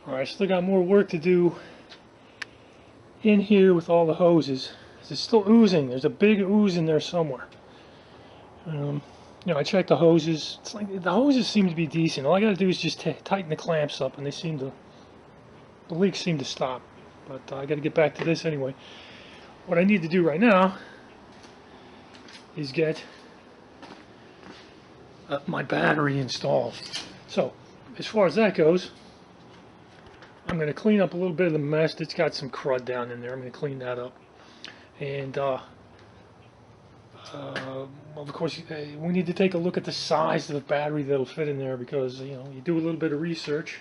Alright, still got more work to do in here with all the hoses. It's still oozing. There's a big ooze in there somewhere. You know, I checked the hoses. It's like the hoses seem to be decent. All I got to do is just tighten the clamps up, and the leaks seem to stop. But I got to get back to this anyway. What I need to do right now is get my battery installed. So, as far as that goes, I'm going to clean up a little bit of the mess. It's got some crud down in there. I'm going to clean that up. And of course, we need to take a look at the size of the battery that'll fit in there, because you know, you do a little bit of research.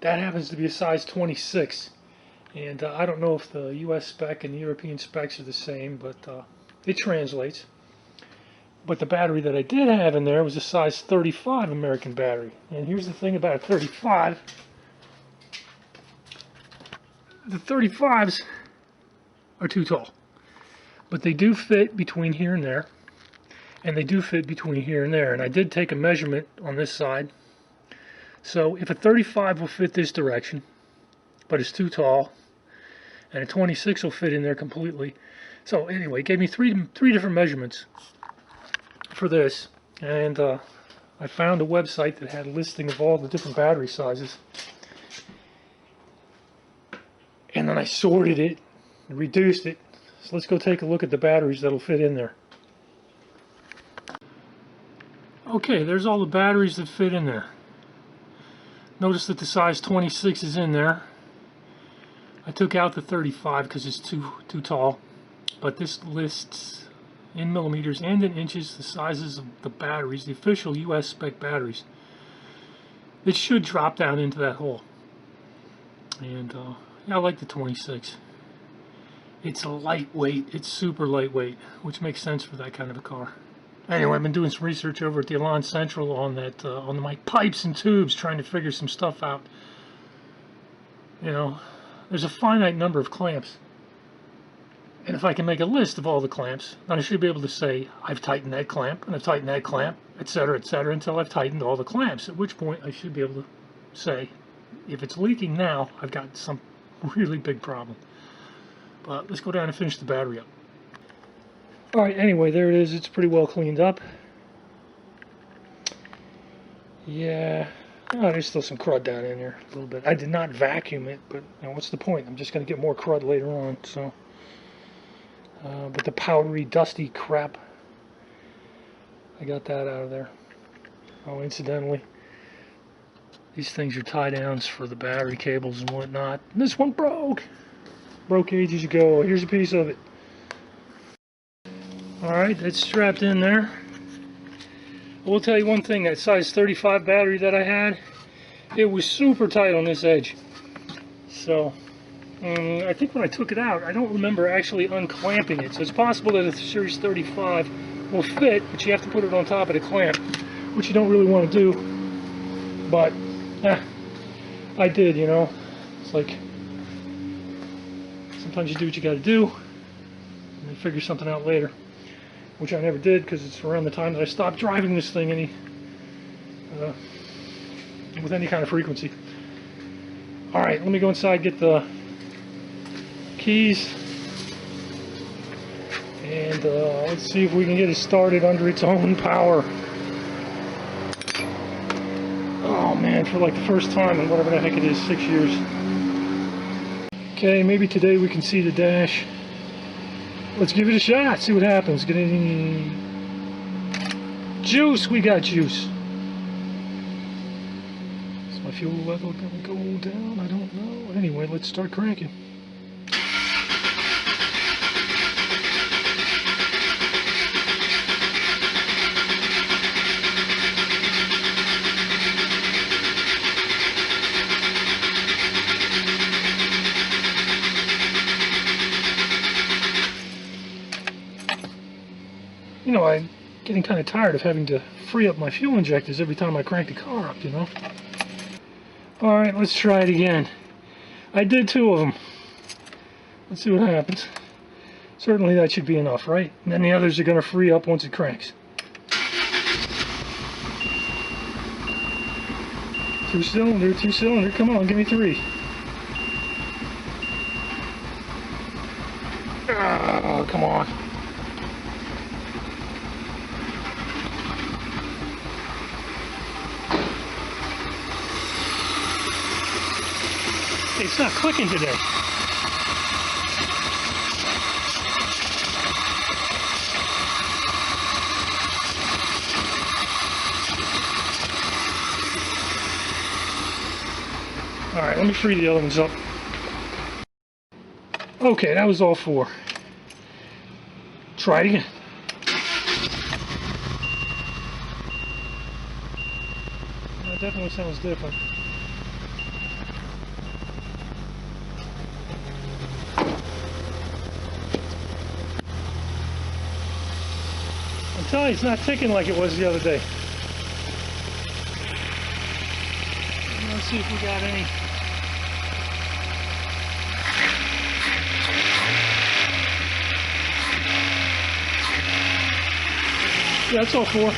That happens to be a size 26, and I don't know if the US spec and the European specs are the same, but it translates. But the battery that I did have in there was a size 35 American battery. And here's the thing about a 35. The 35s are too tall. But they do fit between here and there. And they do fit between here and there. And I did take a measurement on this side. So if a 35 will fit this direction, but it's too tall, and a 26 will fit in there completely. So anyway, it gave me three different measurements for this. And I found a website that had a listing of all the different battery sizes. And then I sorted it and reduced it. So let's go take a look at the batteries that'll fit in there. Okay, there's all the batteries that fit in there. Notice that the size 26 is in there. I took out the 35 because it's too tall. But this lists in millimeters and in inches the sizes of the batteries, the official US spec batteries. It should drop down into that hole. And yeah, I like the 26. It's lightweight. It's super lightweight, which makes sense for that kind of a car. Anyway, I've been doing some research over at the Elan Central on that, on my pipes and tubes, trying to figure some stuff out. You know, there's a finite number of clamps, and if I can make a list of all the clamps, then I should be able to say I've tightened that clamp and I've tightened that clamp, etc., until I've tightened all the clamps. At which point I should be able to say, if it's leaking now, I've got some really big problem. But let's go down and finish the battery up. Alright, anyway, there it is. It's pretty well cleaned up. Yeah, oh, there's still some crud down in there, a little bit. I did not vacuum it, but you know, what's the point? I'm just going to get more crud later on. So, but the powdery, dusty crap, I got that out of there. Oh, incidentally, these things are tie-downs for the battery cables and whatnot. And this one broke ages ago. Here's a piece of it. Alright, that's strapped in there. I will tell you one thing, that size 35 battery that I had, it was super tight on this edge. So, I think when I took it out, I don't remember actually unclamping it. So it's possible that a Series 35 will fit, but you have to put it on top of the clamp, which you don't really want to do. But, I did, you know. It's like, sometimes you do what you got to do, and then figure something out later. Which I never did, because it's around the time that I stopped driving this thing with any kind of frequency. Alright, let me go inside, get the keys, and let's see if we can get it started under its own power. Oh man, for like the first time in whatever the heck it is, 6 years. Okay, maybe today we can see the dash. Let's give it a shot, see what happens. Get any juice? We got juice. Is my fuel level gonna go down? I don't know. Anyway, let's start cranking. You know, I'm getting kind of tired of having to free up my fuel injectors every time I crank the car up, you know. Alright, let's try it again. I did 2 of them. Let's see what happens. Certainly that should be enough, right? And then the others are going to free up once it cranks. Two cylinder. Come on, give me 3. Oh, come on. It's not clicking today. Alright, let me free the other ones up. Okay, that was all 4. Try it again. That definitely sounds different. I'm telling you, it's not ticking like it was the other day. Let's see if we got any. Yeah, that's all 4.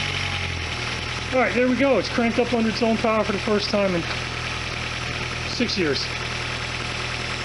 Alright, there we go. It's cranked up under its own power for the first time in 6 years.